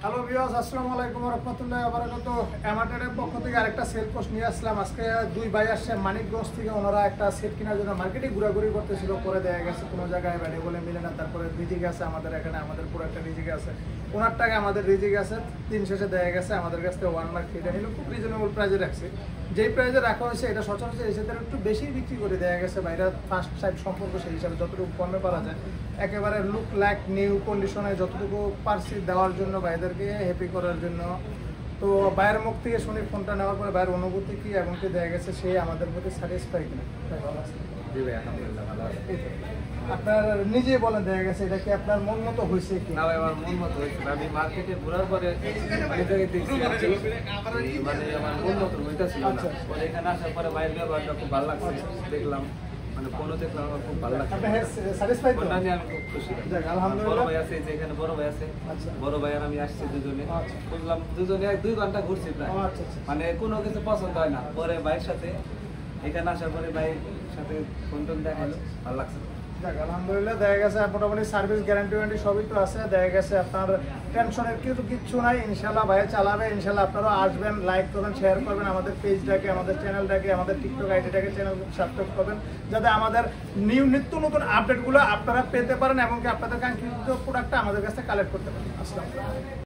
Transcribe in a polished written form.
Hello viewers, আসসালামু আলাইকুম ওয়া রাহমাতুল্লাহি ওয়া বারাকাতুহু। অ্যামাটের পক্ষ থেকে আরেকটা সেল পোস্ট নিয়ে আসলাম। আজকে দুই ভাই আসছে মানিকগঞ্জ থেকে। ওনারা একটা সেট কেনার জন্য মার্কেটে ঘোরাঘুরি করতেছিল, পরে দেখা গেছে কোনো জায়গায় ব্যাডে বলে মিলে না। তারপরে রিজিক আছে আমাদের এখানে, আমাদের পুরো একটা রিজিক আছে, ওনার টাকা আমাদের রিজিক আছে। দিন শেষে দেখা গেছে আমাদের কাছ থেকে 1 লাখ ফিটা নিল, খুব রিজনেবল প্রাইসে রাখছে। যেই প্রাইসে রাখা হয়েছে এটা সচরাচর এই সাথে একটু বেশি বিক্রি করে দেওয়া গেছে। বাইরে ফার্স্ট সাইড সম্পর্ক সেই হিসাবে যতটুকু কমে পারা যায়, একেবারে লুক লাইক নিউ কন্ডিশনে যতটুকু পারছি দেওয়ার জন্য, ভাইদেরকে হ্যাপি করার জন্য। তো ভাইয়ের মুখ থেকে শুনি ফোনটা নেওয়ার পরে ভাইয়ের অনুভূতি কি এবং কি দেখা গেছে সে আমাদের প্রতি স্যাটিসফাই কিনা। ভালো আছে? জি ভাই, আলহামদুলিল্লাহ ভালো আছে। আপনার নিজে বলেন, দেখা গেছে এটা কি আপনার মন মতো হয়েছে কি? না ভাই, আমার মন মতো হয়েছে। আমি মার্কেটে ঘোরার পরে অনেক জায়গায় দেখছি আর কি, মানে আমার মন মতো হইতেছিল না। পরে এখানে আসার পরে ভাইয়ের ব্যবহারটা খুব ভালো লাগছে, দেখলাম মানে ফোনও দেখলাম, আমার খুব ভালো লাগছে। আপনি স্যাটিসফাইড? ফোনটা নিয়ে আমি খুব খুশি। আলহামদুলিল্লাহ। বড় ভাই আছে যে এখানে, বড় ভাই আছে। আচ্ছা। বড় ভাই আর আমি আসছি দুজনে, আচ্ছা। বুঝলাম দুজনে 2 ঘন্টা ঘুরছি প্রায়। আচ্ছা আচ্ছা। মানে কোনো কিছু পছন্দ হয় না। পরে ভাইয়ের সাথে এখানে আসার পরে ভাইয়ের সাথে ফোন টোন দেখালো, ভালো লাগছে। আলহামদুলিল্লাহ, দেখা গেছে মোটামুটি সার্ভিস গ্যারান্টি ওয়ারেন্টি সবই তো আছে। দেখা গেছে আপনার টেনশনের কিচ্ছু নাই, ইনশাল্লাহ ভাইয়া চালাবে। ইনশাল্লাহ আপনারা আসবেন, লাইক করবেন, শেয়ার করবেন আমাদের পেজটাকে, আমাদের চ্যানেলটাকে, আমাদের টিকটক আইডিটাকে চ্যানেল সাবস্ক্রাইব করবেন, যাতে আমাদের নিত্য নতুন আপডেটগুলো আপনারা পেতে পারেন এবং কি আপনাদের কাঙ্ক্ষিত প্রোডাক্টটা আমাদের কাছে কালেক্ট করতে পারেন। আসসালামু আলাইকুম।